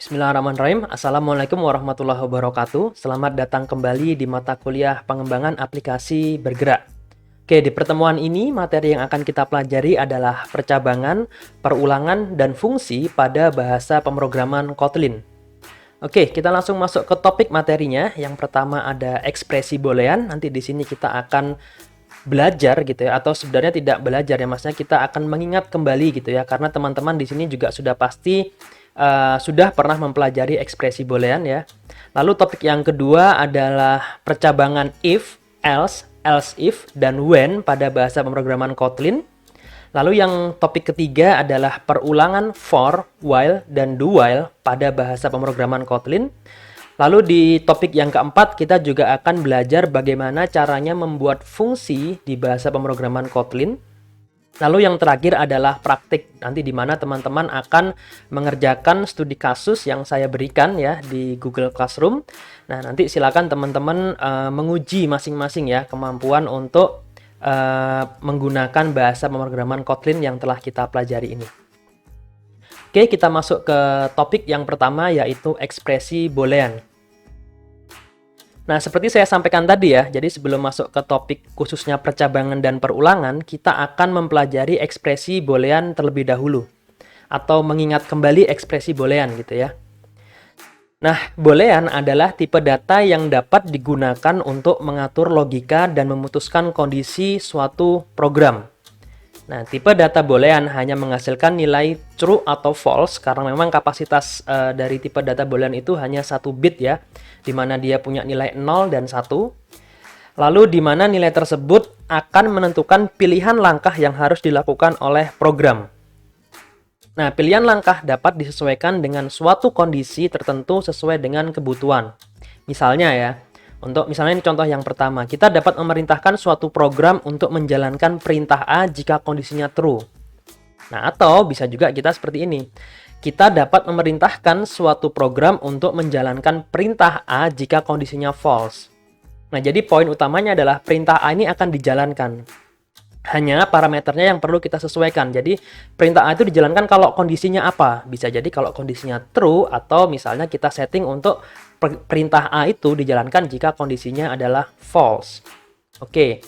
Bismillahirrahmanirrahim. Assalamualaikum warahmatullahi wabarakatuh. Selamat datang kembali di mata kuliah pengembangan aplikasi bergerak. Oke, di pertemuan ini materi yang akan kita pelajari adalah percabangan, perulangan, dan fungsi pada bahasa pemrograman Kotlin. Oke, kita langsung masuk ke topik materinya. Yang pertama ada ekspresi boolean. Nanti di sini kita akan belajar gitu ya, atau sebenarnya tidak belajar ya, maksudnya kita akan mengingat kembali gitu ya, karena teman-teman di sini juga sudah pasti sudah pernah mempelajari ekspresi boolean ya. Lalu topik yang kedua adalah percabangan if, else, else if, dan when pada bahasa pemrograman Kotlin. Lalu yang topik ketiga adalah perulangan for, while, dan do while pada bahasa pemrograman Kotlin. Lalu di topik yang keempat kita juga akan belajar bagaimana caranya membuat fungsi di bahasa pemrograman Kotlin. Lalu yang terakhir adalah praktik, nanti di mana teman-teman akan mengerjakan studi kasus yang saya berikan ya di Google Classroom. Nah, nanti silakan teman-teman menguji masing-masing ya kemampuan untuk menggunakan bahasa pemrograman Kotlin yang telah kita pelajari ini. Oke, kita masuk ke topik yang pertama yaitu ekspresi boolean. Nah, seperti saya sampaikan tadi ya, jadi sebelum masuk ke topik khususnya percabangan dan perulangan, kita akan mempelajari ekspresi boolean terlebih dahulu. Atau mengingat kembali ekspresi boolean gitu ya. Nah, boolean adalah tipe data yang dapat digunakan untuk mengatur logika dan memutuskan kondisi suatu program. Nah, tipe data boolean hanya menghasilkan nilai true atau false karena memang kapasitas dari tipe data boolean itu hanya 1 bit ya, di mana dia punya nilai 0 dan 1. Lalu di mana nilai tersebut akan menentukan pilihan langkah yang harus dilakukan oleh program. Nah, pilihan langkah dapat disesuaikan dengan suatu kondisi tertentu sesuai dengan kebutuhan. Misalnya ya, misalnya ini contoh yang pertama, kita dapat memerintahkan suatu program untuk menjalankan perintah A jika kondisinya true. Nah, atau bisa juga kita seperti ini. Kita dapat memerintahkan suatu program untuk menjalankan perintah A jika kondisinya false. Nah, jadi poin utamanya adalah perintah A ini akan dijalankan. Hanya parameternya yang perlu kita sesuaikan. Jadi, perintah A itu dijalankan kalau kondisinya apa? Bisa jadi kalau kondisinya true, atau misalnya kita setting untuk perintah A itu dijalankan jika kondisinya adalah false. Oke,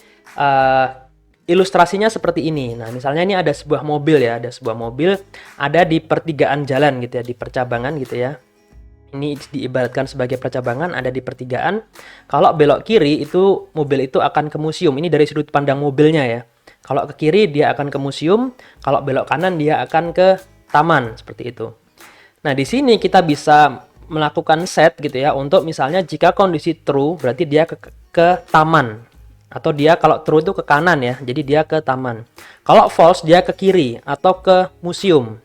ilustrasinya seperti ini. Nah, misalnya ini ada sebuah mobil ya, ada di pertigaan jalan gitu ya, di percabangan gitu ya. Ini diibaratkan sebagai percabangan, ada di pertigaan. Kalau belok kiri itu mobil itu akan ke museum. Ini dari sudut pandang mobilnya ya. Kalau ke kiri dia akan ke museum, kalau belok kanan dia akan ke taman seperti itu. Nah, di sini kita bisa melakukan set gitu ya untuk misalnya jika kondisi true berarti dia ke taman, atau dia kalau true itu ke kanan ya, jadi dia ke taman. Kalau false dia ke kiri atau ke museum.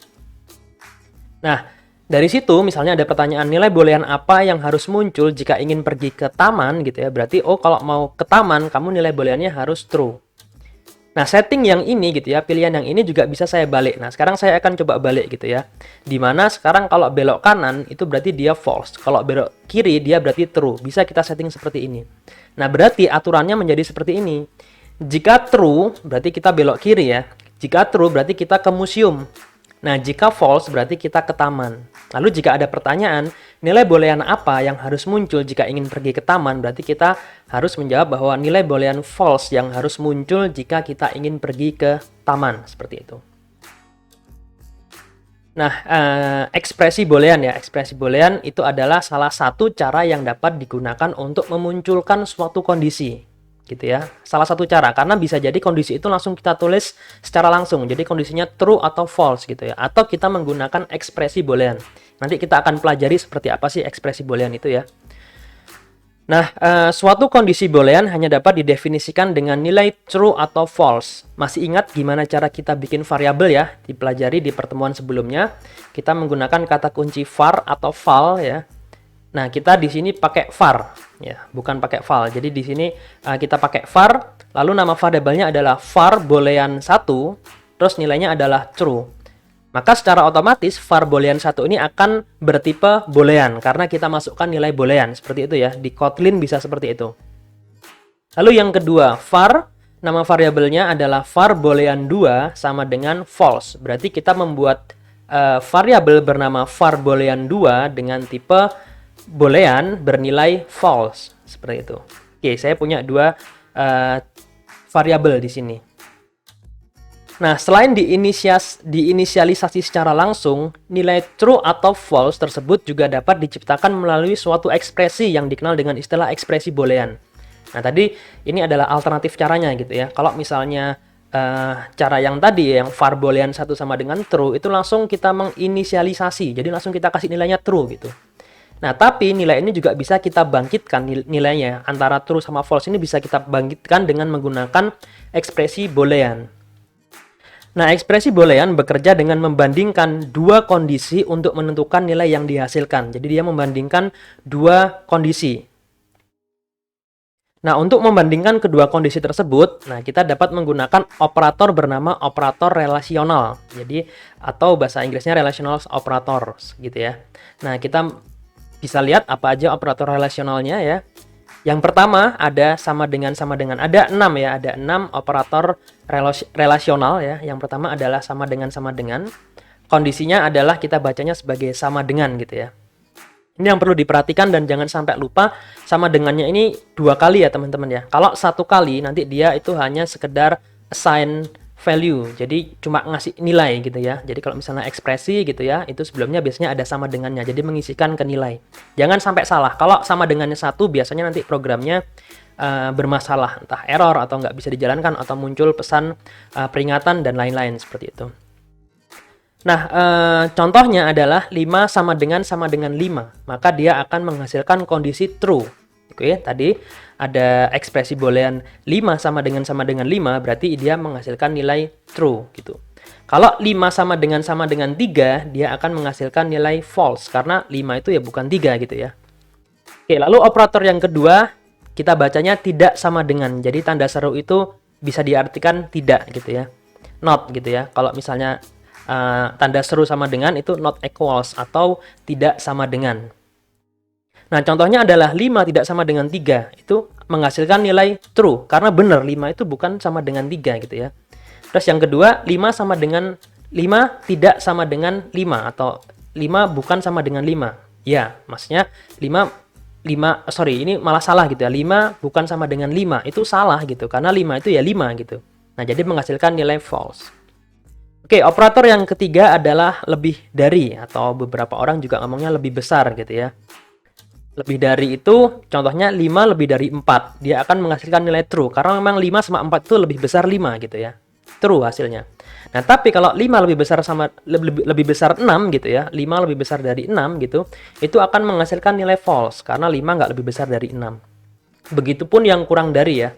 Nah, dari situ misalnya ada pertanyaan nilai boolean apa yang harus muncul jika ingin pergi ke taman gitu ya, berarti kalau mau ke taman kamu nilai booleannya harus true. Nah, setting yang ini gitu ya, pilihan yang ini juga bisa saya balik. Nah, sekarang saya akan coba balik gitu ya. Dimana sekarang kalau belok kanan itu berarti dia false. Kalau belok kiri dia berarti true. Bisa kita setting seperti ini. Nah, berarti aturannya menjadi seperti ini. Jika true berarti kita belok kiri ya. Jika true berarti kita ke museum. Nah, jika false berarti kita ke taman. Lalu jika ada pertanyaan, nilai boolean apa yang harus muncul jika ingin pergi ke taman, berarti kita harus menjawab bahwa nilai boolean false yang harus muncul jika kita ingin pergi ke taman, seperti itu. Nah, ekspresi boolean ya, ekspresi boolean itu adalah salah satu cara yang dapat digunakan untuk memunculkan suatu kondisi. Gitu ya, salah satu cara, karena bisa jadi kondisi itu langsung kita tulis secara langsung, jadi kondisinya true atau false gitu ya, atau kita menggunakan ekspresi boolean. Nanti kita akan pelajari seperti apa sih ekspresi boolean itu ya. Nah, suatu kondisi boolean hanya dapat didefinisikan dengan nilai true atau false. Masih ingat gimana cara kita bikin variabel ya, dipelajari di pertemuan sebelumnya. Kita menggunakan kata kunci var atau val ya. Nah, kita di sini pakai var ya, bukan pakai val. Jadi di sini kita pakai var, lalu nama variabelnya adalah var boolean 1, terus nilainya adalah true. Maka secara otomatis var boolean 1 ini akan bertipe boolean karena kita masukkan nilai boolean seperti itu ya. Di Kotlin bisa seperti itu. Lalu yang kedua, var nama variabelnya adalah var boolean 2 sama dengan false. Berarti kita membuat variabel bernama var boolean 2 dengan tipe boolean bernilai false, seperti itu. Oke, saya punya dua variabel di sini. Nah, selain diinisialisasi secara langsung, nilai true atau false tersebut juga dapat diciptakan melalui suatu ekspresi yang dikenal dengan istilah ekspresi boolean. Nah, tadi ini adalah alternatif caranya gitu ya. Kalau misalnya cara yang tadi yang var boolean 1 sama dengan true, itu langsung kita menginisialisasi. Jadi langsung kita kasih nilainya true gitu. Nah, tapi nilai ini juga bisa kita bangkitkan nilainya. Antara true sama false ini bisa kita bangkitkan dengan menggunakan ekspresi boolean. Nah, ekspresi boolean bekerja dengan membandingkan dua kondisi untuk menentukan nilai yang dihasilkan. Jadi dia membandingkan dua kondisi. Nah, untuk membandingkan kedua kondisi tersebut, nah kita dapat menggunakan operator bernama operator relasional. Jadi atau bahasa Inggrisnya relational operators gitu ya. Nah, kita bisa lihat apa aja operator relasionalnya ya. Yang pertama ada sama dengan ada 6 ya, ada 6 operator relasional ya. Yang pertama adalah sama dengan. Kondisinya adalah kita bacanya sebagai sama dengan gitu ya. Ini yang perlu diperhatikan dan jangan sampai lupa sama dengannya ini 2 kali ya teman-teman ya. Kalau 1 kali nanti dia itu hanya sekedar assign value, jadi cuma ngasih nilai gitu ya. Jadi kalau misalnya ekspresi gitu ya, itu sebelumnya biasanya ada sama dengannya, jadi mengisikan ke nilai. Jangan sampai salah, kalau sama dengannya 1 biasanya nanti programnya bermasalah, entah error atau nggak bisa dijalankan atau muncul pesan peringatan dan lain-lain seperti itu. Nah, contohnya adalah 5 sama dengan 5, maka dia akan menghasilkan kondisi true. Oke, tadi ada ekspresi boolean 5 sama dengan 5, berarti dia menghasilkan nilai true gitu. Kalau 5 sama dengan 3, dia akan menghasilkan nilai false karena 5 itu ya bukan 3 gitu ya. Oke, lalu operator yang kedua kita bacanya tidak sama dengan. Jadi tanda seru itu bisa diartikan tidak gitu ya. Not gitu ya. Kalau misalnya tanda seru sama dengan itu not equals atau tidak sama dengan. Nah, contohnya adalah 5 tidak sama dengan 3. Itu menghasilkan nilai true. Karena benar, 5 itu bukan sama dengan 3 gitu ya. Terus yang kedua, 5 tidak sama dengan 5. Atau 5 bukan sama dengan 5. Ya, maksudnya 5, ini malah salah gitu ya. 5 bukan sama dengan 5. Itu salah gitu. Karena 5 itu ya 5 gitu. Nah, jadi menghasilkan nilai false. Oke, operator yang ketiga adalah lebih dari. Atau beberapa orang juga ngomongnya lebih besar gitu ya. Lebih dari itu, contohnya 5 lebih dari 4. Dia akan menghasilkan nilai true. Karena memang 5 sama 4 itu lebih besar 5 gitu ya. True hasilnya. Nah, tapi kalau 5 lebih besar 6 gitu ya. 5 lebih besar dari 6 gitu. Itu akan menghasilkan nilai false. Karena 5 nggak lebih besar dari 6. Begitupun yang kurang dari ya.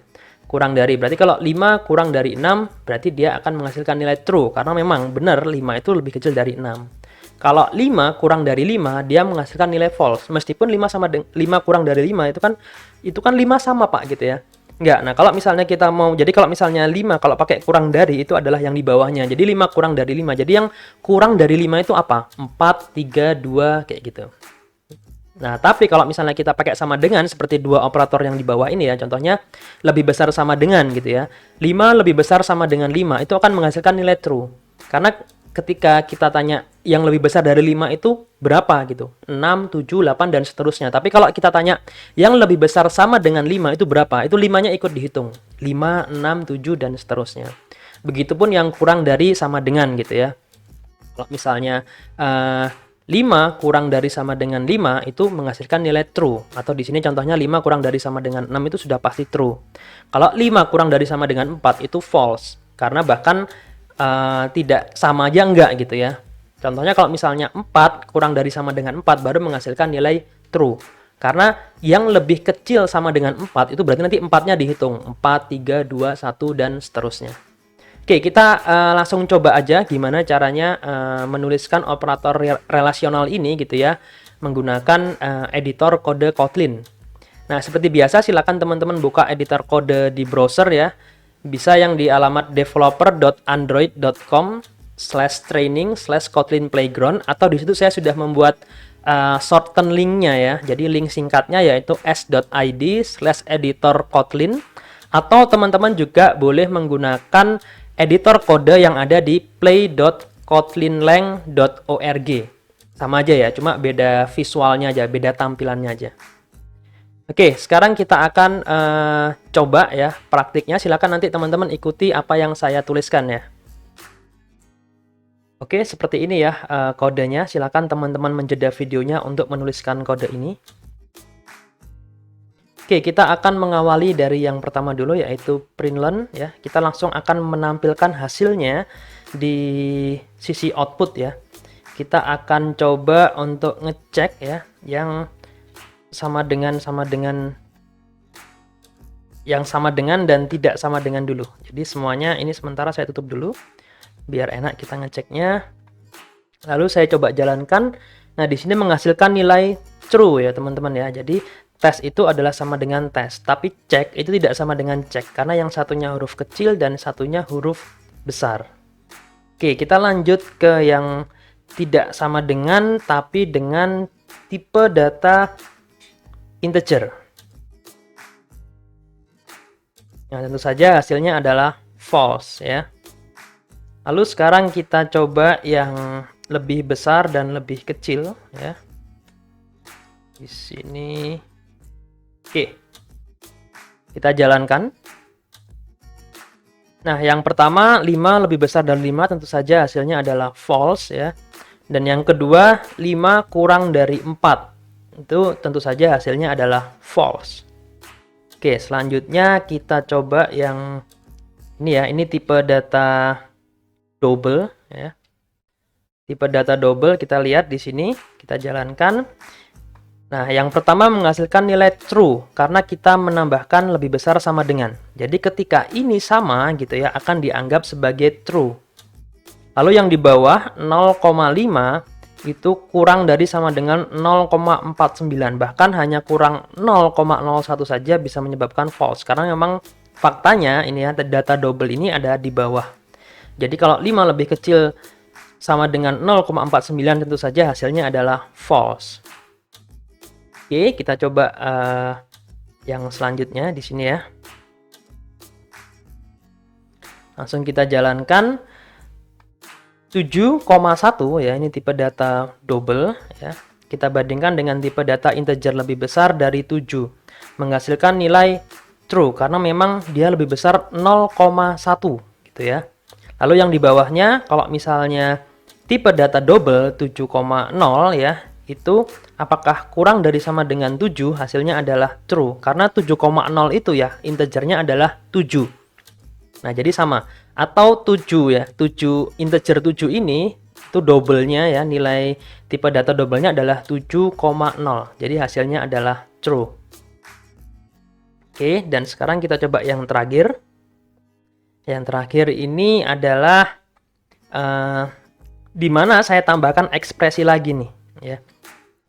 Kurang dari. Berarti kalau 5 kurang dari 6, berarti dia akan menghasilkan nilai true. Karena memang benar 5 itu lebih kecil dari 6. Kalau 5 kurang dari 5, dia menghasilkan nilai false. Meskipun 5 kurang dari 5 itu kan 5 sama Pak gitu ya. Enggak. Nah, kalau misalnya kita jadi kalau misalnya 5 kalau pakai kurang dari itu adalah yang di bawahnya. Jadi 5 kurang dari 5. Jadi yang kurang dari 5 itu apa? 4, 3, 2 kayak gitu. Nah, tapi kalau misalnya kita pakai sama dengan seperti dua operator yang di bawah ini ya, contohnya lebih besar sama dengan gitu ya. 5 lebih besar sama dengan 5 itu akan menghasilkan nilai true. Karena ketika kita tanya yang lebih besar dari 5 itu berapa gitu. 6, 7, 8 dan seterusnya. Tapi kalau kita tanya yang lebih besar sama dengan 5 itu berapa? Itu 5-nya ikut dihitung. 5, 6, 7 dan seterusnya. Begitupun yang kurang dari sama dengan gitu ya. Kalau misalnya 5 kurang dari sama dengan 5 itu menghasilkan nilai true. Atau di sini contohnya 5 kurang dari sama dengan 6 itu sudah pasti true. Kalau 5 kurang dari sama dengan 4 itu false. Karena bahkan tidak sama aja enggak gitu ya. Contohnya kalau misalnya 4 kurang dari sama dengan 4 baru menghasilkan nilai true. Karena yang lebih kecil sama dengan 4 itu berarti nanti 4-nya dihitung. 4, 3, 2, 1 dan seterusnya. Oke, kita langsung coba aja gimana caranya menuliskan operator relasional ini gitu ya. Menggunakan editor kode Kotlin. Nah, seperti biasa silakan teman-teman buka editor kode di browser ya. Bisa yang di alamat developer.android.com/training/Kotlin Playground atau di situ saya sudah membuat shorten linknya ya. Jadi link singkatnya yaitu s.id/editor Kotlin atau teman-teman juga boleh menggunakan editor kode yang ada di play.kotlin kotlinlang.org. Sama aja ya, cuma beda visualnya aja, beda tampilannya aja. Oke, sekarang kita akan coba ya praktiknya. Silakan nanti teman-teman ikuti apa yang saya tuliskan ya. Oke, seperti ini ya kodenya. Silakan teman-teman menjeda videonya untuk menuliskan kode ini. Oke, kita akan mengawali dari yang pertama dulu, yaitu println ya. Kita langsung akan menampilkan hasilnya di sisi output ya. Kita akan coba untuk ngecek ya yang sama dengan dan tidak sama dengan dulu. Jadi semuanya ini sementara saya tutup dulu biar enak kita ngeceknya. Lalu saya coba jalankan. Nah, di sini menghasilkan nilai true ya, teman-teman ya. Jadi tes itu adalah sama dengan tes, tapi cek itu tidak sama dengan cek karena yang satunya huruf kecil dan satunya huruf besar. Oke, kita lanjut ke yang tidak sama dengan tapi dengan tipe data integer. Nah, tentu saja hasilnya adalah false ya. Lalu sekarang kita coba yang lebih besar dan lebih kecil ya. Di sini. Oke. Kita jalankan. Nah, yang pertama 5 lebih besar dari 5 tentu saja hasilnya adalah false ya. Dan yang kedua 5 kurang dari 4. Itu tentu saja hasilnya adalah false. Oke, selanjutnya kita coba yang ini ya, ini tipe data double ya. Tipe data double kita lihat di sini, kita jalankan. Nah, yang pertama menghasilkan nilai true karena kita menambahkan lebih besar sama dengan. Jadi ketika ini sama gitu ya, akan dianggap sebagai true. Lalu yang di bawah 0,5 itu kurang dari sama dengan 0,49, bahkan hanya kurang 0,01 saja bisa menyebabkan false karena memang faktanya ini ya, data double ini ada di bawah. Jadi kalau 5 lebih kecil sama dengan 0,49 tentu saja hasilnya adalah false. Oke, kita coba yang selanjutnya di sini ya. Langsung kita jalankan. 7,1 ya, ini tipe data double ya. Kita bandingkan dengan tipe data integer lebih besar dari 7. Menghasilkan nilai true karena memang dia lebih besar 0,1 gitu ya. Lalu yang di bawahnya kalau misalnya tipe data double 7,0 ya, itu apakah kurang dari sama dengan 7? Hasilnya adalah true karena 7,0 itu ya integernya adalah 7. Nah, jadi sama. Atau 7 ya, 7 integer 7 ini itu double-nya ya, nilai tipe data double-nya adalah 7,0. Jadi hasilnya adalah true. Oke, dan sekarang kita coba yang terakhir. Yang terakhir ini adalah di mana saya tambahkan ekspresi lagi nih ya.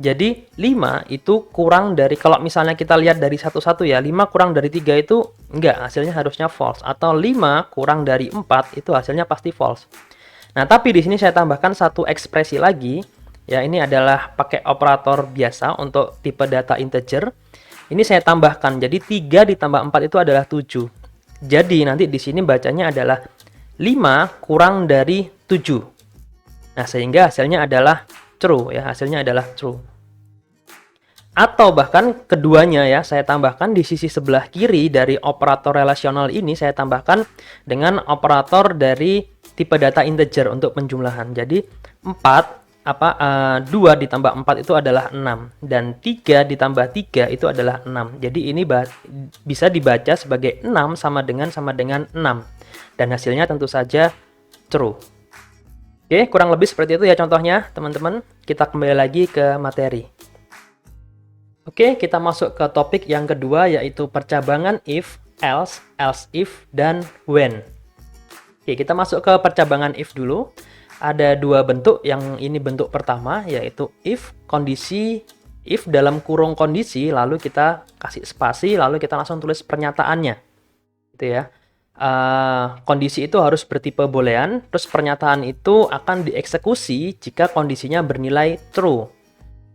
Jadi 5 itu kurang dari, kalau misalnya kita lihat dari satu-satu ya, 5 kurang dari 3 itu enggak, hasilnya harusnya false. Atau 5 kurang dari 4 itu hasilnya pasti false. Nah, tapi di sini saya tambahkan satu ekspresi lagi. Ya, ini adalah pakai operator biasa untuk tipe data integer. Ini saya tambahkan, jadi 3 ditambah 4 itu adalah 7. Jadi nanti di sini bacanya adalah 5 kurang dari 7. Nah, sehingga hasilnya adalah true ya, hasilnya adalah true. Atau bahkan keduanya ya, saya tambahkan di sisi sebelah kiri dari operator relasional ini, saya tambahkan dengan operator dari tipe data integer untuk penjumlahan. Jadi 2 ditambah 4 itu adalah 6 dan 3 ditambah 3 itu adalah 6. Jadi ini bisa dibaca sebagai 6 sama dengan 6 dan hasilnya tentu saja true. Oke, kurang lebih seperti itu ya contohnya, teman-teman. Kita kembali lagi ke materi. Oke, kita masuk ke topik yang kedua, yaitu percabangan if, else, else if, dan when. Oke, kita masuk ke percabangan if dulu. Ada dua bentuk, yang ini bentuk pertama, yaitu if kondisi, if dalam kurung kondisi, lalu kita kasih spasi, lalu kita langsung tulis pernyataannya. Gitu ya. Kondisi itu harus bertipe boolean, terus pernyataan itu akan dieksekusi jika kondisinya bernilai true.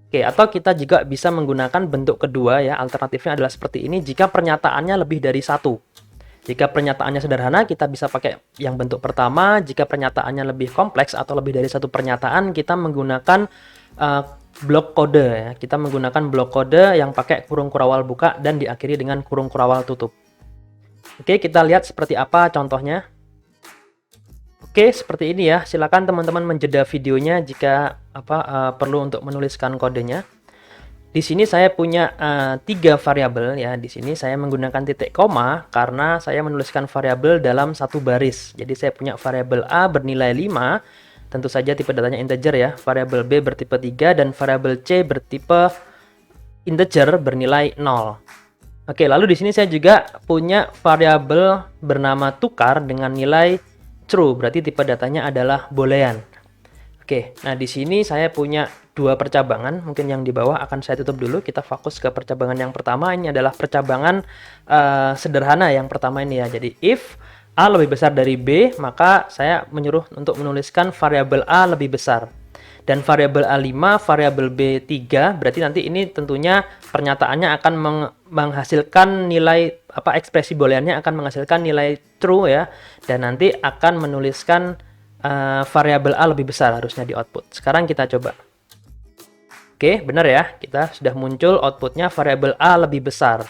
Oke, atau kita juga bisa menggunakan bentuk kedua ya, alternatifnya adalah seperti ini jika pernyataannya lebih dari 1. Jika pernyataannya sederhana, kita bisa pakai yang bentuk pertama. Jika pernyataannya lebih kompleks atau lebih dari satu pernyataan, kita menggunakan blok kode ya. Kita menggunakan blok kode yang pakai kurung kurawal buka dan diakhiri dengan kurung kurawal tutup. Oke, kita lihat seperti apa contohnya. Oke, seperti ini ya. Silakan teman-teman menjeda videonya jika perlu untuk menuliskan kodenya. Di sini saya punya 3 variabel ya. Di sini saya menggunakan titik koma karena saya menuliskan variabel dalam satu baris. Jadi saya punya variabel A bernilai 5, tentu saja tipe datanya integer ya. Variabel B bertipe 3 dan variabel C bertipe integer bernilai 0. Oke, lalu di sini saya juga punya variabel bernama tukar dengan nilai true, berarti tipe datanya adalah boolean. Oke, nah di sini saya punya 2 percabangan, mungkin yang di bawah akan saya tutup dulu. Kita fokus ke percabangan yang pertama. Ini adalah percabangan sederhana yang pertama ini ya. Jadi if A lebih besar dari B, maka saya menyuruh untuk menuliskan variabel A lebih besar. Dan variabel A5, variabel B3, berarti nanti ini tentunya pernyataannya akan menghasilkan nilai, ekspresi booleannya akan menghasilkan nilai true ya. Dan nanti akan menuliskan variabel A lebih besar harusnya di output. Sekarang kita coba. Oke, benar ya. Kita sudah muncul outputnya variabel A lebih besar.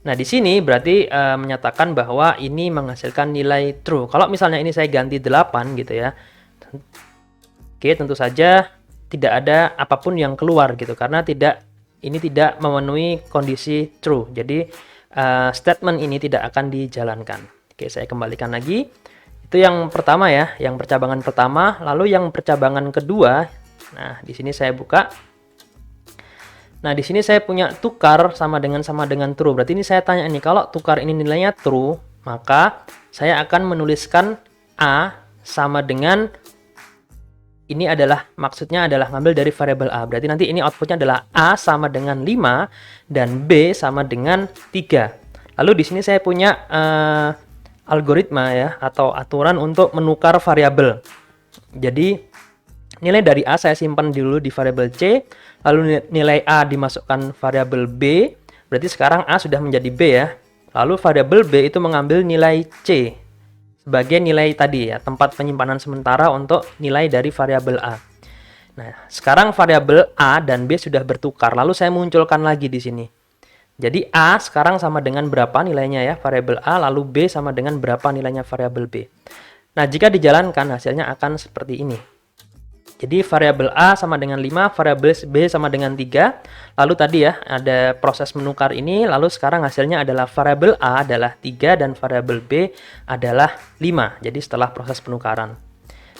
Nah, di sini berarti menyatakan bahwa ini menghasilkan nilai true. Kalau misalnya ini saya ganti 8 gitu ya. Oke, tentu saja tidak ada apapun yang keluar gitu karena ini tidak memenuhi kondisi true. Jadi statement ini tidak akan dijalankan. Oke, saya kembalikan lagi. Itu yang pertama ya, yang percabangan pertama. Lalu yang percabangan kedua. Nah, di sini saya buka. Nah, di sini saya punya tukar sama dengan true. Berarti ini saya tanya ini, kalau tukar ini nilainya true, maka saya akan menuliskan A sama dengan ini adalah maksudnya adalah ngambil dari variabel A. Berarti nanti ini outputnya adalah A sama dengan 5 dan B sama dengan 3. Lalu di sini saya punya algoritma ya atau aturan untuk menukar variabel. Jadi nilai dari A saya simpan dulu di variabel C, lalu nilai A dimasukkan variabel B. Berarti sekarang A sudah menjadi B ya. Lalu variabel B itu mengambil nilai C sebagai nilai tadi ya, tempat penyimpanan sementara untuk nilai dari variabel A. Nah, sekarang variabel A dan B sudah bertukar. Lalu saya munculkan lagi di sini. Jadi A sekarang sama dengan berapa nilainya ya, variabel A, lalu B sama dengan berapa nilainya variabel B. Nah, jika dijalankan hasilnya akan seperti ini. Jadi variabel A sama dengan 5, variabel B sama dengan 3. Lalu tadi ya ada proses menukar ini, lalu sekarang hasilnya adalah variabel A adalah 3 dan variabel B adalah 5. Jadi setelah proses penukaran.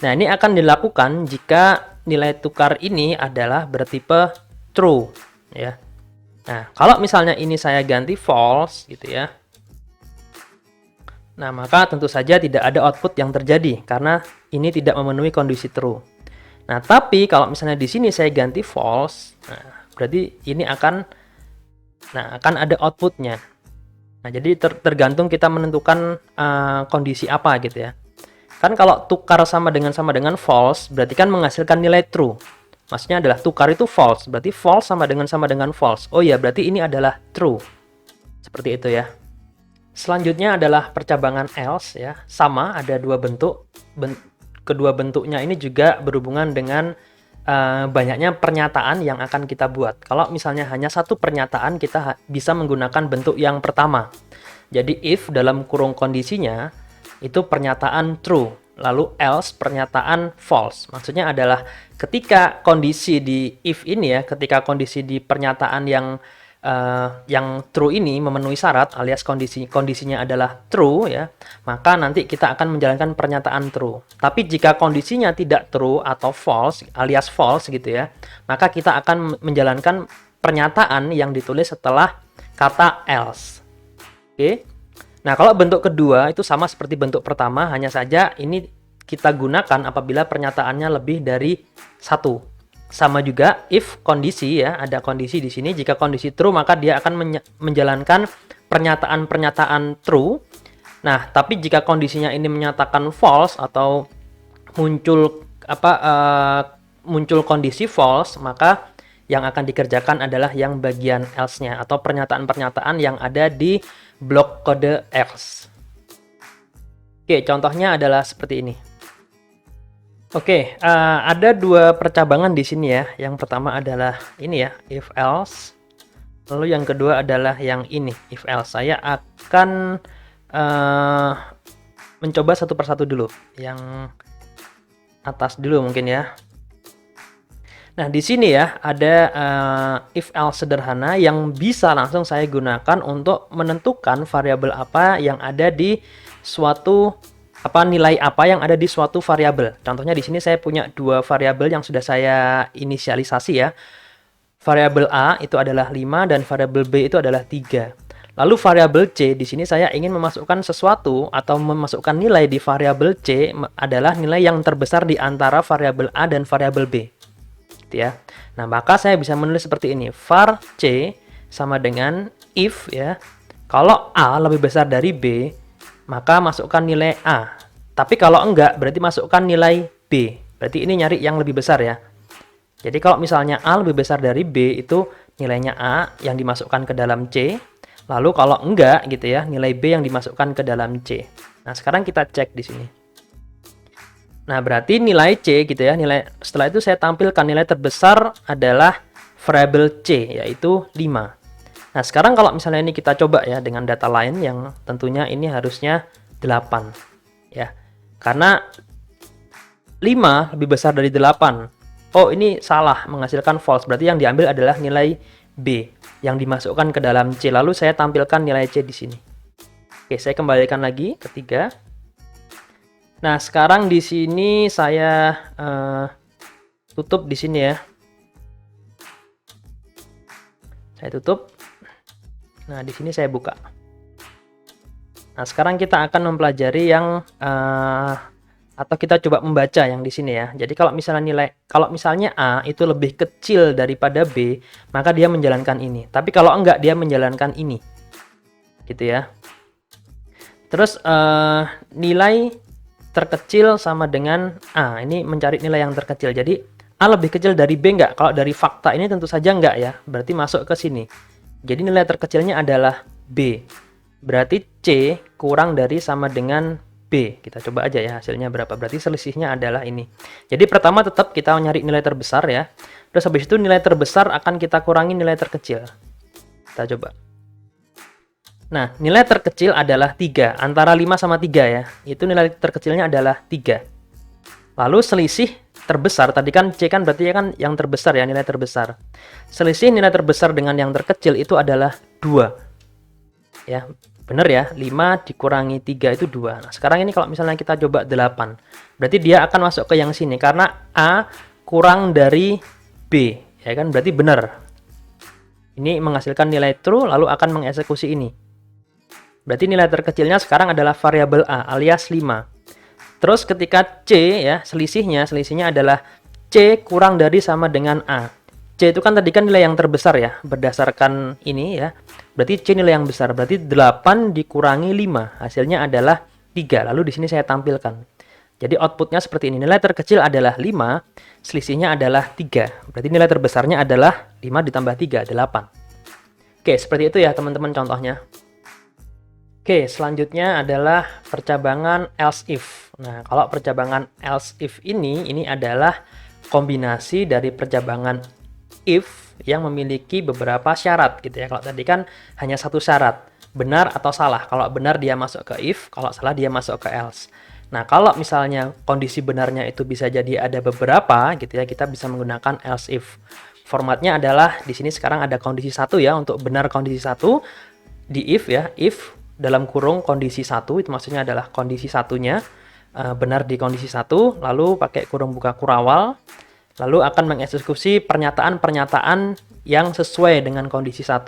Nah, ini akan dilakukan jika nilai tukar ini adalah bertipe true ya. Nah, kalau misalnya ini saya ganti false gitu ya. Nah, maka tentu saja tidak ada output yang terjadi karena ini tidak memenuhi kondisi true. Nah, tapi kalau misalnya di sini saya ganti false, nah, berarti ini akan ada outputnya. Nah, jadi tergantung kita menentukan kondisi apa gitu ya. Kan kalau tukar sama dengan false, berarti kan menghasilkan nilai true. Maksudnya adalah tukar itu false, berarti false sama dengan false. Oh ya, berarti ini adalah true. Seperti itu ya. Selanjutnya adalah percabangan else ya. Sama, ada 2 bentuk. Kedua bentuknya ini juga berhubungan dengan banyaknya pernyataan yang akan kita buat. Kalau misalnya hanya satu pernyataan, kita bisa menggunakan bentuk yang pertama. Jadi if dalam kurung kondisinya itu pernyataan true, lalu else pernyataan false. Maksudnya adalah ketika kondisi di if ini ya, ketika kondisi di pernyataan yang true ini memenuhi syarat alias kondisinya adalah true ya, maka nanti kita akan menjalankan pernyataan true. Tapi jika kondisinya tidak true atau false alias false gitu ya, maka kita akan menjalankan pernyataan yang ditulis setelah kata else. Oke. Nah, kalau bentuk kedua itu sama seperti bentuk pertama, hanya saja ini kita gunakan apabila pernyataannya lebih dari satu. Sama juga if kondisi ya, ada kondisi di sini. Jika kondisi true maka dia akan menjalankan pernyataan-pernyataan true. Nah, tapi jika kondisinya ini menyatakan false atau muncul kondisi false, maka yang akan dikerjakan adalah yang bagian else-nya atau pernyataan-pernyataan yang ada di blok kode else. Oke, contohnya adalah seperti ini. Oke, ada dua percabangan di sini ya. Yang pertama adalah ini ya, if else. Lalu yang kedua adalah yang ini, if else. Saya akan mencoba satu persatu dulu. Yang atas dulu mungkin ya. Nah, di sini ya ada if else sederhana yang bisa langsung saya gunakan untuk menentukan variabel apa yang ada di suatu nilai apa yang ada di suatu variabel. Contohnya di sini saya punya dua variabel yang sudah saya inisialisasi ya. Variabel A itu adalah 5 dan variabel B itu adalah 3. Lalu variabel C di sini saya ingin memasukkan sesuatu atau memasukkan nilai di variabel C adalah nilai yang terbesar di antara variabel A dan variabel B. Gitu ya. Nah, maka saya bisa menulis seperti ini. Var C sama dengan if ya. Kalau A lebih besar dari B, maka masukkan nilai A. Tapi kalau enggak, berarti masukkan nilai B. Berarti ini nyari yang lebih besar ya. Jadi kalau misalnya A lebih besar dari B, itu nilainya A yang dimasukkan ke dalam C. Lalu kalau enggak gitu ya, nilai B yang dimasukkan ke dalam C. Nah, sekarang kita cek di sini. Nah, berarti nilai C gitu ya, setelah itu saya tampilkan nilai terbesar adalah variabel C, yaitu 5. Nah, sekarang kalau misalnya ini kita coba ya dengan data lain yang tentunya ini harusnya 8 ya. Karena 5 lebih besar dari 8. Oh, ini salah, menghasilkan false. Berarti yang diambil adalah nilai B yang dimasukkan ke dalam C. Lalu saya tampilkan nilai C di sini. Oke, saya kembalikan lagi ke 3. Nah, sekarang di sini saya tutup di sini ya. Saya tutup. Nah, di sini saya buka. Nah, sekarang kita akan mempelajari yang atau kita coba membaca yang di sini ya. Jadi kalau misalnya A itu lebih kecil daripada B, maka dia menjalankan ini. Tapi kalau enggak, dia menjalankan ini. Gitu ya. Terus nilai terkecil sama dengan A. Ini mencari nilai yang terkecil. Jadi A lebih kecil dari B enggak? Kalau dari fakta ini tentu saja enggak ya. Berarti masuk ke sini. Jadi nilai terkecilnya adalah B. Berarti C kurang dari sama dengan B. Kita coba aja ya hasilnya berapa. Berarti selisihnya adalah ini. Jadi pertama tetap kita nyari nilai terbesar ya. Terus habis itu nilai terbesar akan kita kurangi nilai terkecil. Kita coba. Nah, nilai terkecil adalah 3. Antara 5 sama 3 ya. Itu nilai terkecilnya adalah 3. Lalu selisih terbesar, tadi kan C kan berarti kan yang terbesar ya, nilai terbesar. Selisih nilai terbesar dengan yang terkecil itu adalah 2. Ya, benar ya, 5 dikurangi 3 itu 2. Nah, sekarang ini kalau misalnya kita coba 8, berarti dia akan masuk ke yang sini, karena A kurang dari B, ya kan, berarti benar. Ini menghasilkan nilai true, lalu akan mengeksekusi ini. Berarti nilai terkecilnya sekarang adalah variabel A, alias 5. Terus ketika C ya, selisihnya adalah C kurang dari sama dengan A. C itu kan tadi kan nilai yang terbesar ya, berdasarkan ini ya. Berarti C nilai yang besar, berarti 8 dikurangi 5, hasilnya adalah 3. Lalu di sini saya tampilkan. Jadi outputnya seperti ini, nilai terkecil adalah 5, selisihnya adalah 3. Berarti nilai terbesarnya adalah 5 ditambah 3, 8. Oke, seperti itu ya teman-teman contohnya. Oke, selanjutnya adalah percabangan else if. Nah, kalau percabangan else if ini adalah kombinasi dari percabangan if yang memiliki beberapa syarat gitu ya. Kalau tadi kan hanya satu syarat, benar atau salah. Kalau benar dia masuk ke if, kalau salah dia masuk ke else. Nah, kalau misalnya kondisi benarnya itu bisa jadi ada beberapa gitu ya, kita bisa menggunakan else if. Formatnya adalah di sini sekarang ada kondisi 1 ya, untuk benar kondisi 1 di if ya, if dalam kurung kondisi 1, itu maksudnya adalah kondisi satunya benar di kondisi 1, lalu pakai kurung buka kurawal, lalu akan mengeksekusi pernyataan-pernyataan yang sesuai dengan kondisi 1.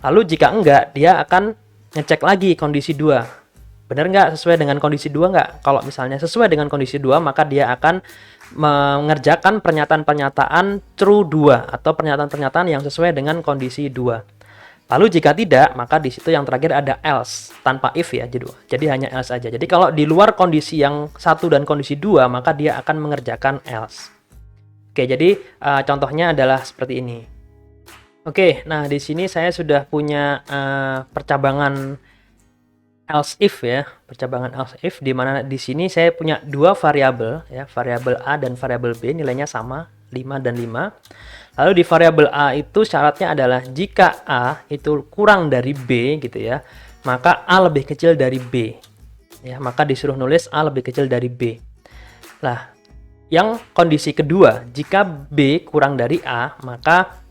Lalu jika enggak, dia akan ngecek lagi kondisi 2. Benar enggak sesuai dengan kondisi 2 enggak? Kalau misalnya sesuai dengan kondisi 2, maka dia akan mengerjakan pernyataan-pernyataan true 2 atau pernyataan-pernyataan yang sesuai dengan kondisi 2. Lalu jika tidak, maka di situ yang terakhir ada else, tanpa if ya, jadi hanya else aja. Jadi kalau di luar kondisi yang 1 dan kondisi 2, maka dia akan mengerjakan else. Oke, jadi contohnya adalah seperti ini. Oke, nah di sini saya sudah punya percabangan else if ya, percabangan else if, di mana di sini saya punya dua variabel ya, variabel A dan variabel B, nilainya sama 5 dan 5. Lalu di variabel A itu syaratnya adalah jika A itu kurang dari B gitu ya, maka A lebih kecil dari B. Ya, maka disuruh nulis A lebih kecil dari B. Nah, yang kondisi kedua, jika B kurang dari A, maka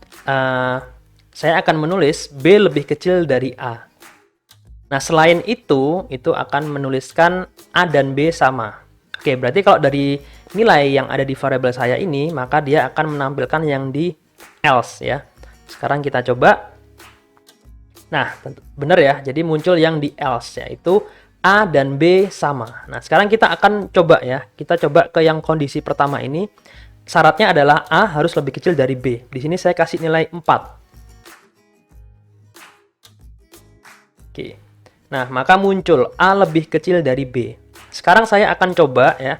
saya akan menulis B lebih kecil dari A. Nah, selain itu akan menuliskan A dan B sama. Oke, berarti kalau dari nilai yang ada di variabel saya ini, maka dia akan menampilkan yang di else ya. Sekarang kita coba. Nah, benar ya, jadi muncul yang di else, yaitu A dan B sama. Nah, sekarang kita akan coba ya, kita coba ke yang kondisi pertama ini. Syaratnya adalah A harus lebih kecil dari B. Di sini saya kasih nilai 4. Oke. Nah, maka muncul A lebih kecil dari B. Sekarang saya akan coba ya,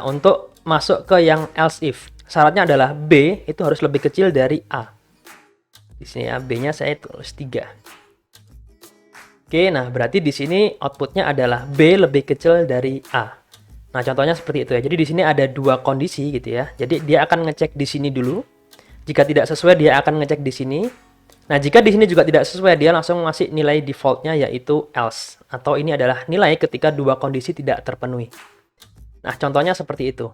untuk masuk ke yang else if. Syaratnya adalah B itu harus lebih kecil dari A. Di sini ya, B-nya saya tulis 3. Oke, nah berarti di sini outputnya adalah B lebih kecil dari A. Nah, contohnya seperti itu ya. Jadi di sini ada dua kondisi gitu ya. Jadi dia akan ngecek di sini dulu. Jika tidak sesuai, dia akan ngecek di sini. Nah, jika di sini juga tidak sesuai, dia langsung ngasih nilai defaultnya yaitu else. Atau ini adalah nilai ketika dua kondisi tidak terpenuhi. Nah, contohnya seperti itu.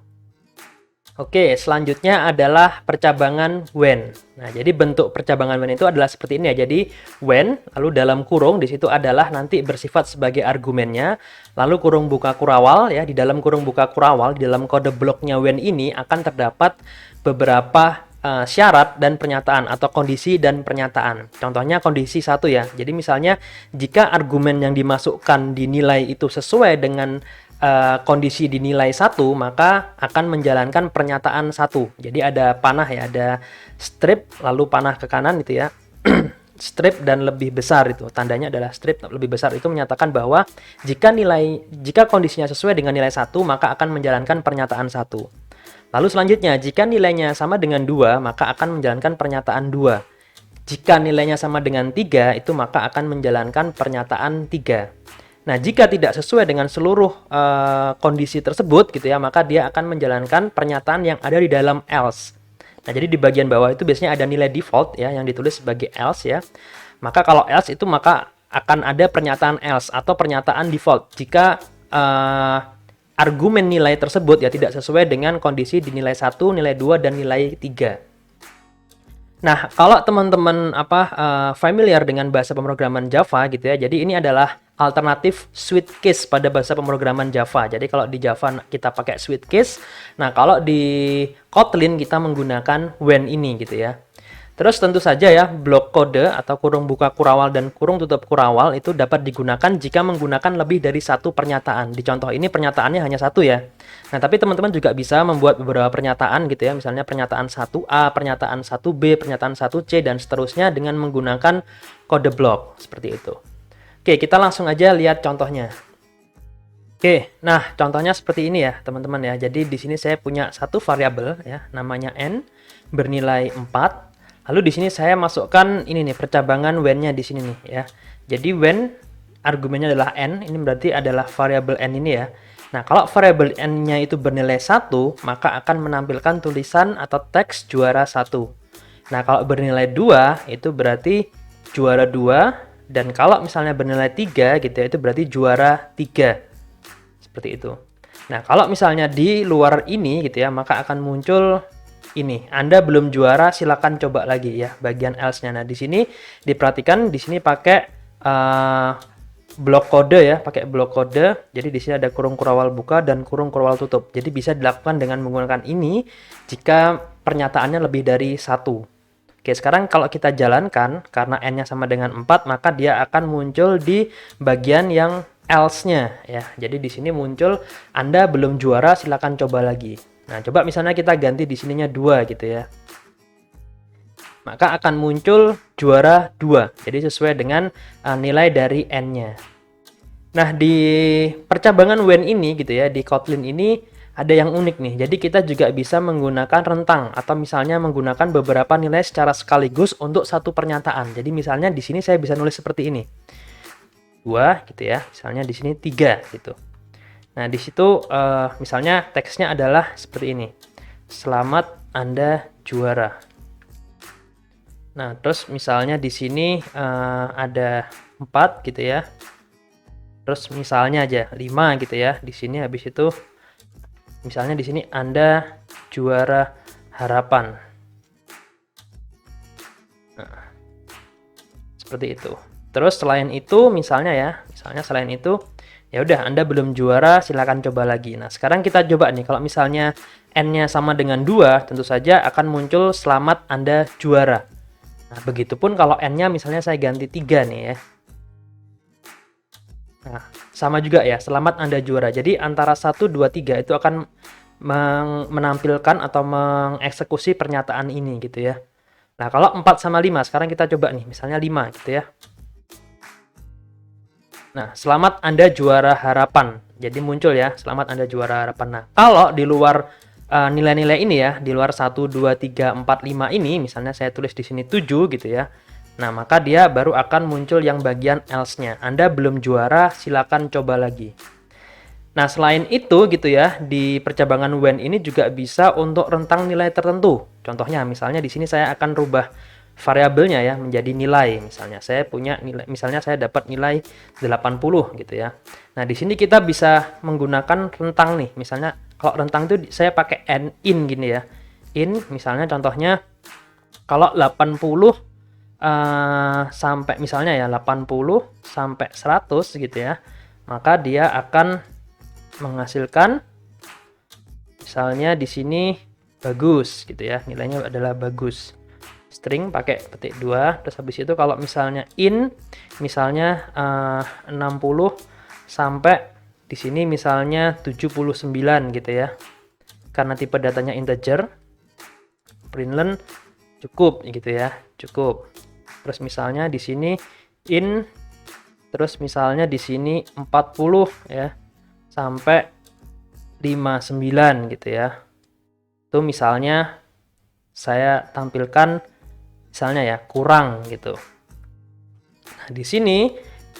Oke, selanjutnya adalah percabangan when. Nah, jadi bentuk percabangan when itu adalah seperti ini ya. Jadi when, lalu dalam kurung di situ adalah nanti bersifat sebagai argumennya, lalu kurung buka kurawal ya. Di dalam kurung buka kurawal, di dalam kode bloknya when ini akan terdapat beberapa syarat dan pernyataan atau kondisi dan pernyataan. Contohnya kondisi 1 ya. Jadi misalnya jika argumen yang dimasukkan di nilai itu sesuai dengan kondisi di nilai 1, maka akan menjalankan pernyataan 1. Jadi ada panah ya, ada strip lalu panah ke kanan itu ya. Strip dan lebih besar itu. Tandanya adalah strip lebih besar itu menyatakan bahwa jika kondisinya sesuai dengan nilai 1, maka akan menjalankan pernyataan 1. Lalu selanjutnya, jika nilainya sama dengan 2, maka akan menjalankan pernyataan 2. Jika nilainya sama dengan 3, itu maka akan menjalankan pernyataan 3. Nah, jika tidak sesuai dengan seluruh kondisi tersebut gitu ya, maka dia akan menjalankan pernyataan yang ada di dalam else. Nah, jadi di bagian bawah itu biasanya ada nilai default ya yang ditulis sebagai else ya. Maka kalau else itu maka akan ada pernyataan else atau pernyataan default jika argumen nilai tersebut ya tidak sesuai dengan kondisi di nilai 1, nilai 2 dan nilai 3. Nah, kalau teman-teman familiar dengan bahasa pemrograman Java gitu ya. Jadi ini adalah alternatif switch case pada bahasa pemrograman Java. Jadi kalau di Java kita pakai switch case. Nah, kalau di Kotlin kita menggunakan when ini gitu ya. Terus tentu saja ya, blok kode atau kurung buka kurawal dan kurung tutup kurawal itu dapat digunakan jika menggunakan lebih dari satu pernyataan. Di contoh ini pernyataannya hanya satu ya. Nah, tapi teman-teman juga bisa membuat beberapa pernyataan gitu ya. Misalnya pernyataan 1A, pernyataan 1B, pernyataan 1C, dan seterusnya dengan menggunakan kode blok. Seperti itu. Oke, kita langsung aja lihat contohnya. Oke, nah contohnya seperti ini ya teman-teman ya. Jadi di sini saya punya satu variabel ya, namanya n, bernilai 4. Lalu di sini saya masukkan ini nih percabangan when-nya di sini nih ya. Jadi when argumennya adalah n, ini berarti adalah variabel n ini ya. Nah, kalau variabel n-nya itu bernilai 1, maka akan menampilkan tulisan atau teks juara 1. Nah, kalau bernilai 2 itu berarti juara 2, dan kalau misalnya bernilai 3 gitu ya, itu berarti juara 3. Seperti itu. Nah, kalau misalnya di luar ini gitu ya, maka akan muncul ini, Anda belum juara, silakan coba lagi ya bagian else-nya. Nah, di sini diperhatikan di sini pakai blok kode ya, pakai blok kode. Jadi di sini ada kurung kurawal buka dan kurung kurawal tutup. Jadi bisa dilakukan dengan menggunakan ini jika pernyataannya lebih dari 1. Oke, sekarang kalau kita jalankan karena n-nya sama dengan 4, maka dia akan muncul di bagian yang else-nya ya. Jadi di sini muncul Anda belum juara, silakan coba lagi. Nah, coba misalnya kita ganti di sininya 2 gitu ya. Maka akan muncul juara 2. Jadi sesuai dengan nilai dari n-nya. Nah, di percabangan when ini gitu ya, di Kotlin ini ada yang unik nih. Jadi kita juga bisa menggunakan rentang atau misalnya menggunakan beberapa nilai secara sekaligus untuk satu pernyataan. Jadi misalnya di sini saya bisa nulis seperti ini. 2 gitu ya. Misalnya di sini 3 gitu. Nah, di situ misalnya teksnya adalah seperti ini. Selamat Anda juara. Nah, terus misalnya di sini ada 4 gitu ya. Terus misalnya aja 5 gitu ya. Di sini habis itu misalnya di sini Anda juara harapan. Nah, seperti itu. Terus selain itu misalnya selain itu ya udah Anda belum juara, silakan coba lagi. Nah, sekarang kita coba nih kalau misalnya N-nya sama dengan 2, tentu saja akan muncul selamat Anda juara. Nah, begitupun kalau N-nya misalnya saya ganti 3 nih ya. Nah, sama juga ya, selamat Anda juara. Jadi antara 1, 2, 3 itu akan menampilkan atau mengeksekusi pernyataan ini gitu ya. Nah, kalau 4 sama 5, sekarang kita coba nih, misalnya 5 gitu ya. Nah, selamat Anda juara harapan. Jadi muncul ya, selamat Anda juara harapan. Nah, kalau di luar nilai-nilai ini ya, di luar 1, 2, 3, 4, 5 ini, misalnya saya tulis di sini 7 gitu ya. Nah, maka dia baru akan muncul yang bagian else-nya. Anda belum juara, silakan coba lagi. Nah, selain itu gitu ya, di percabangan when ini juga bisa untuk rentang nilai tertentu. Contohnya, misalnya di sini saya akan rubah variabelnya ya menjadi nilai. Misalnya saya punya nilai, misalnya saya dapat nilai 80 gitu ya. Nah, di sini kita bisa menggunakan rentang nih. Misalnya kalau rentang itu saya pakai n in gini ya. In misalnya contohnya kalau 80 sampai misalnya ya 80 sampai 100 gitu ya, maka dia akan menghasilkan misalnya di sini bagus gitu ya, nilainya adalah bagus. String pakai petik 2, terus habis itu kalau misalnya in misalnya 60 sampai di sini misalnya 79 gitu ya. Karena tipe datanya integer, println cukup gitu ya, cukup. Terus misalnya di sini in, terus misalnya di sini 40 ya sampai 59 gitu ya. Itu misalnya saya tampilkan misalnya ya kurang gitu. Nah, di sini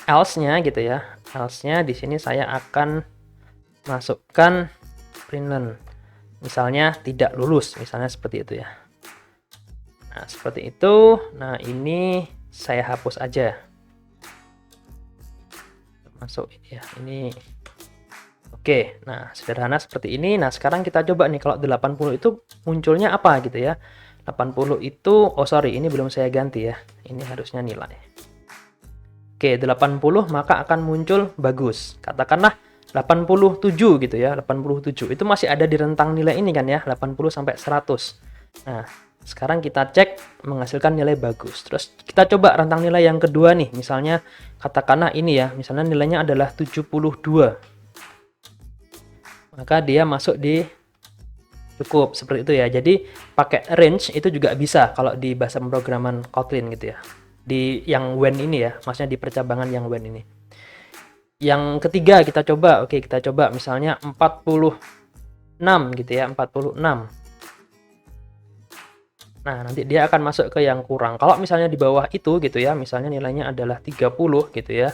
else-nya gitu ya. Else-nya di sini saya akan masukkan println. Misalnya tidak lulus, misalnya seperti itu ya. Nah, seperti itu. Nah, ini saya hapus aja. Masuk ini ya. Ini. Oke. Nah, sederhana seperti ini. Nah, sekarang kita coba nih kalau 80 itu munculnya apa gitu ya. 80 itu, oh sorry, ini belum saya ganti ya. Ini harusnya nilai. Oke, 80 maka akan muncul bagus. Katakanlah 87 gitu ya, 87. Itu masih ada di rentang nilai ini kan ya, 80 sampai 100. Nah, sekarang kita cek menghasilkan nilai bagus. Terus kita coba rentang nilai yang kedua nih. Misalnya katakanlah ini ya, misalnya nilainya adalah 72. Maka dia masuk di cukup seperti itu ya. Jadi pakai range itu juga bisa kalau di bahasa pemrograman Kotlin gitu ya. Di yang when ini ya, maksudnya di percabangan yang when ini. Yang ketiga kita coba, oke kita coba misalnya 46 gitu ya, 46. Nah, nanti dia akan masuk ke yang kurang. Kalau misalnya di bawah itu gitu ya, misalnya nilainya adalah 30 gitu ya.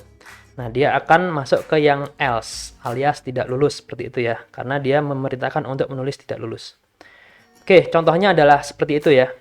Nah, dia akan masuk ke yang else alias tidak lulus seperti itu ya. Karena dia memerintahkan untuk menulis tidak lulus. Oke, contohnya adalah seperti itu ya.